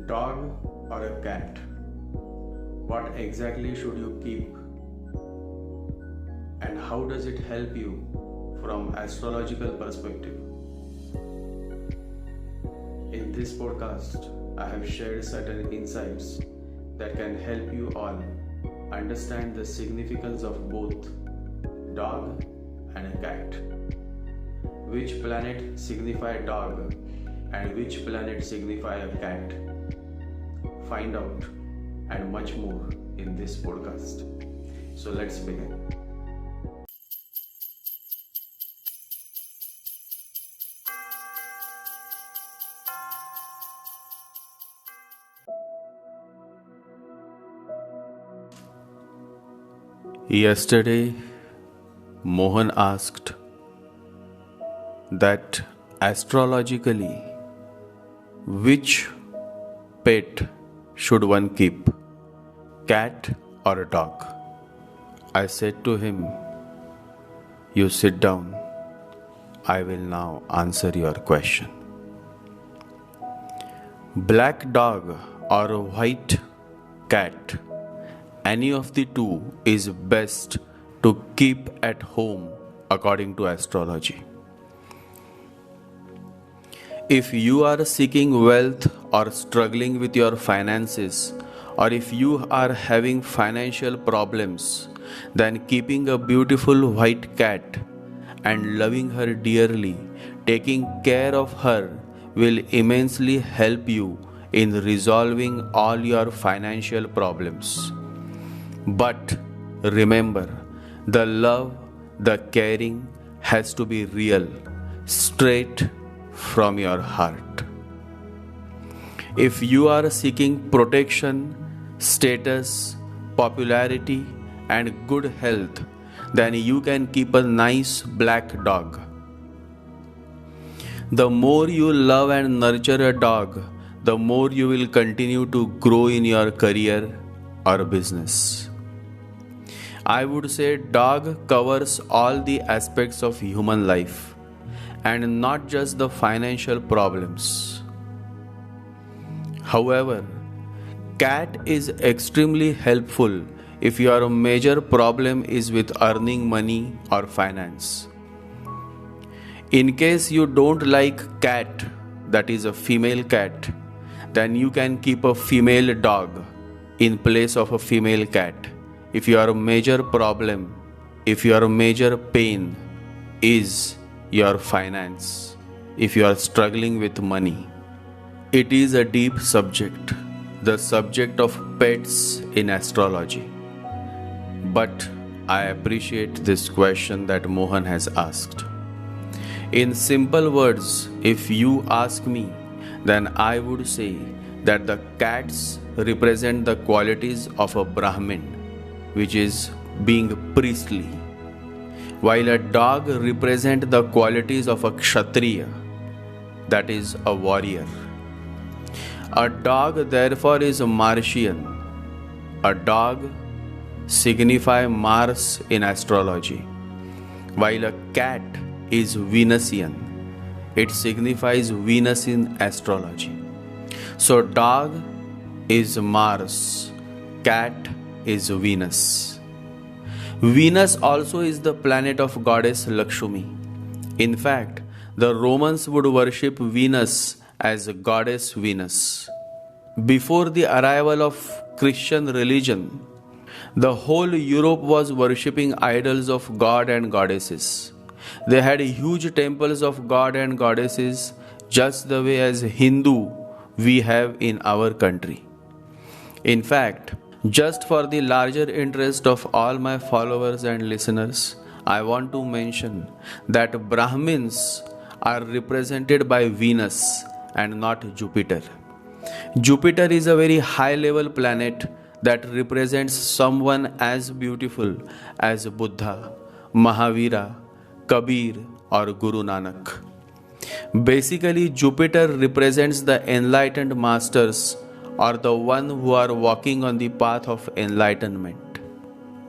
Dog or a cat? What exactly should you keep? And how does it help you from astrological perspective? In this podcast, I have shared certain insights that can help you all understand the significance of both dog and a cat. Which planet signify dog and which planet signify a cat? Find out and much more in this podcast. So let's begin. Yesterday, Mohan asked that astrologically, which pet should one keep, cat or a dog? I said to him, you sit down, I will now answer your question. Black dog or a white cat, any of the two is best to keep at home according to astrology. If you are seeking wealth or struggling with your finances, or if you are having financial problems, then keeping a beautiful white cat and loving her dearly, taking care of her will immensely help you in resolving all your financial problems. But remember, the love, the caring has to be real, straight from your heart. If you are seeking protection, status, popularity, and good health, then you can keep a nice black dog. The more you love and nurture a dog, the more you will continue to grow in your career or business. I would say dog covers all the aspects of human life and not just the financial problems. However, cat is extremely helpful if your major problem is with earning money or finance. In case you don't like cat, that is a female cat, then you can keep a female dog in place of a female cat. If your major problem, if your major pain is your finance, if you are struggling with money. It is a deep subject, the subject of pets in astrology. But I appreciate this question that Mohan has asked. In simple words, if you ask me, then I would say that the cats represent the qualities of a Brahmin, which is being priestly, while a dog represents the qualities of a Kshatriya, that is a warrior. A dog therefore is a Martian. A dog signifies Mars in astrology, while a cat is Venusian. It signifies Venus in astrology. So dog is Mars, cat is Venus. Venus also is the planet of goddess Lakshmi. In fact, the Romans would worship Venus as goddess Venus. Before the arrival of Christian religion, the whole Europe was worshipping idols of god and goddesses. They had huge temples of god and goddesses, just the way as Hindu we have in our country. In fact, just for the larger interest of all my followers and listeners, I want to mention that Brahmins are represented by Venus and not Jupiter. Jupiter is a very high-level planet that represents someone as beautiful as Buddha, Mahavira, Kabir, or Guru Nanak. Basically, Jupiter represents the enlightened masters or the one who are walking on the path of enlightenment.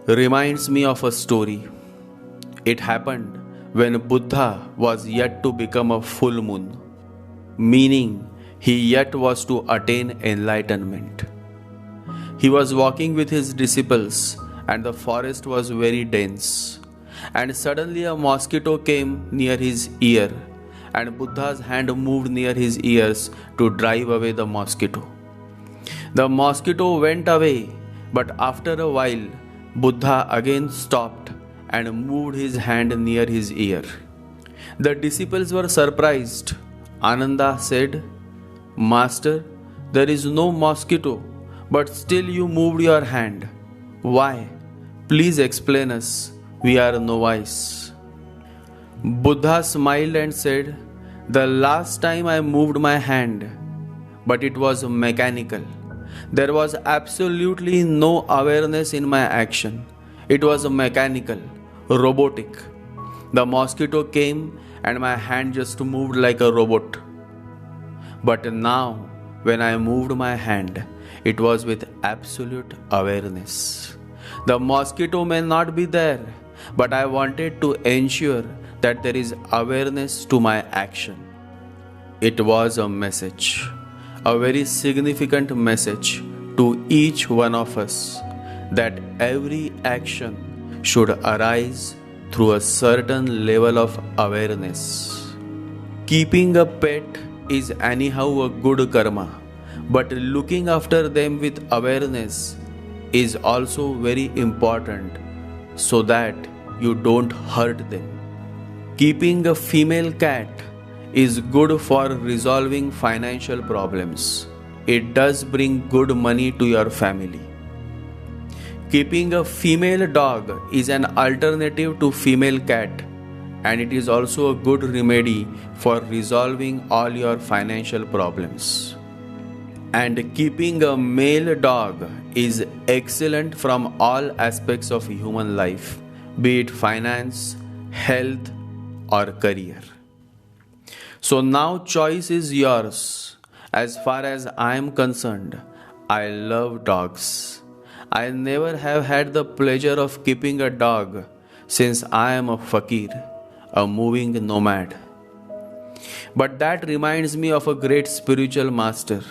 Reminds me of a story. It happened when Buddha was yet to become a full moon, meaning he yet was to attain enlightenment. He was walking with his disciples, and the forest was very dense. And suddenly a mosquito came near his ear, and Buddha's hand moved near his ears to drive away the mosquito. The mosquito went away, but after a while, Buddha again stopped and moved his hand near his ear. The disciples were surprised. Ananda said, "Master, there is no mosquito, but still you moved your hand. Why? Please explain us. We are novice." Buddha smiled and said, "The last time I moved my hand, but it was mechanical. There was absolutely no awareness in my action. It was mechanical, robotic. The mosquito came and my hand just moved like a robot. But now, when I moved my hand, it was with absolute awareness. The mosquito may not be there, but I wanted to ensure that there is awareness to my action." It was a message, a very significant message to each one of us, that every action should arise through a certain level of awareness. Keeping a pet is anyhow a good karma, but looking after them with awareness is also very important so that you don't hurt them. Keeping a female cat is good for resolving financial problems. It does bring good money to your family. Keeping a female dog is an alternative to female cat, and it is also a good remedy for resolving all your financial problems. And keeping a male dog is excellent from all aspects of human life, be it finance, health, or career. So now choice is yours. As far as I am concerned, I love dogs. I never have had the pleasure of keeping a dog since I am a fakir, a moving nomad. But that reminds me of a great spiritual master.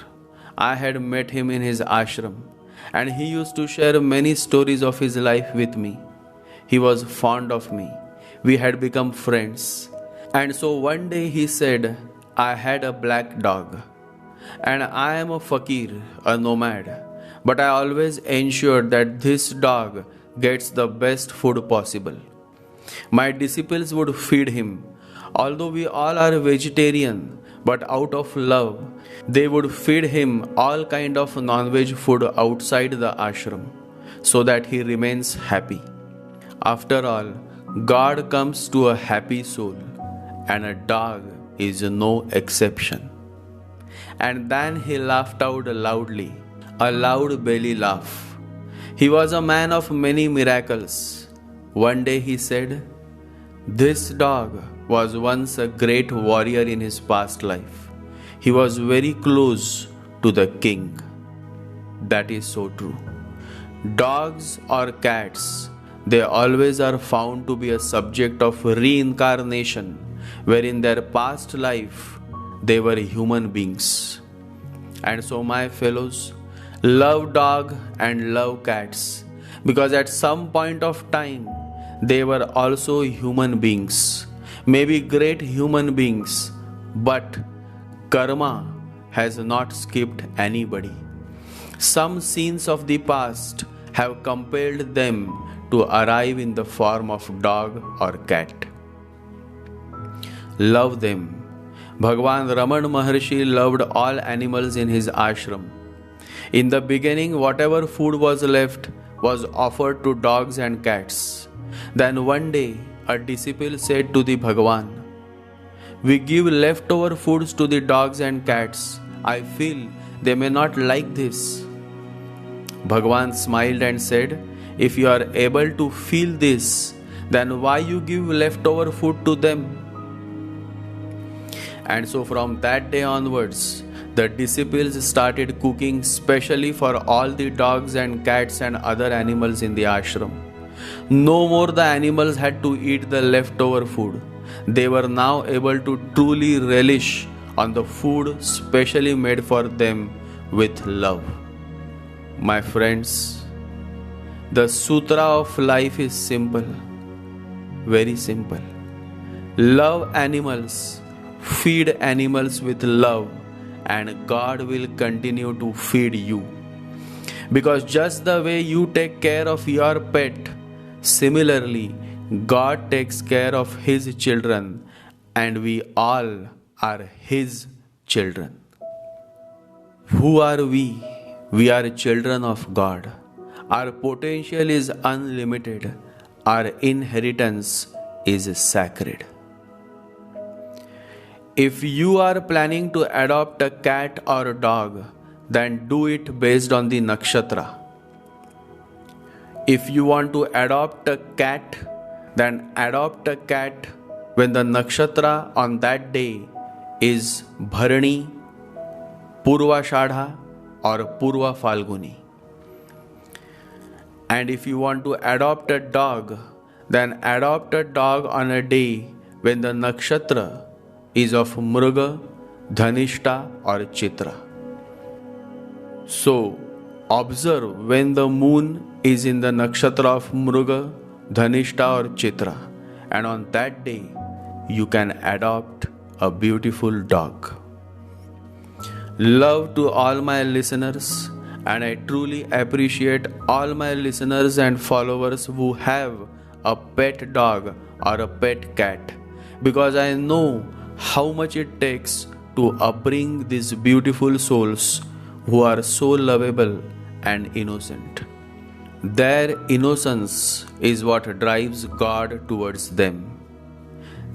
I had met him in his ashram, and he used to share many stories of his life with me. He was fond of me. We had become friends. And so one day he said, "I had a black dog, and I am a fakir, a nomad, but I always ensured that this dog gets the best food possible. My disciples would feed him. Although we all are vegetarian, but out of love, they would feed him all kind of non-veg food outside the ashram so that he remains happy. After all, God comes to a happy soul, and a dog is no exception." And then he laughed out loudly, a loud belly laugh. He was a man of many miracles. One day he said, "This dog was once a great warrior in his past life. He was very close to the king." That is so true. Dogs or cats, they always are found to be a subject of reincarnation, where in their past life they were human beings. And so, my fellows, love dog and love cats, because at some point of time they were also human beings, maybe great human beings, but karma has not skipped anybody. Some scenes of the past have compelled them to arrive in the form of dog or cat. Love them. Bhagwan Raman Maharshi loved all animals in his ashram. In the beginning, whatever food was left was offered to dogs and cats. Then one day, a disciple said to the Bhagwan, "We give leftover foods to the dogs and cats. I feel they may not like this." Bhagwan smiled and said, "If you are able to feel this, then why you give leftover food to them?" And so from that day onwards, the disciples started cooking specially for all the dogs and cats and other animals in the ashram. No more the animals had to eat the leftover food. They were now able to truly relish on the food specially made for them with love. My friends, the sutra of life is simple, very simple. Love animals, feed animals with love, and God will continue to feed you. Because just the way you take care of your pet, similarly, God takes care of His children, and we all are His children. Who are we? We are children of God. Our potential is unlimited. Our inheritance is sacred. If you are planning to adopt a cat or a dog, then do it based on the nakshatra. If you want to adopt a cat, then adopt a cat when the nakshatra on that day is Bharani, Purva Shadha or Purva Falguni. And if you want to adopt a dog, then adopt a dog on a day when the nakshatra is of Mruga, Dhanishta or Chitra. So, observe when the moon is in the nakshatra of Mruga, Dhanishta or Chitra, and on that day you can adopt a beautiful dog. Love to all my listeners, and I truly appreciate all my listeners and followers who have a pet dog or a pet cat, because I know how much it takes to upbring these beautiful souls who are so lovable and innocent. Their innocence is what drives God towards them.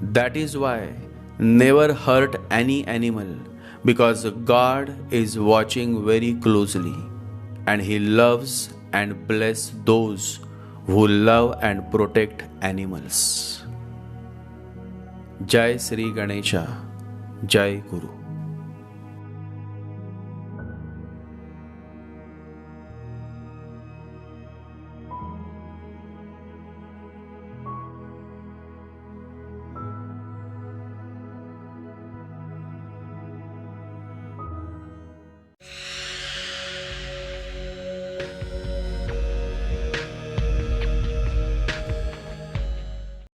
That is why never hurt any animal, because God is watching very closely, and He loves and blesses those who love and protect animals. Jai Sri Ganesha, Jai Guru.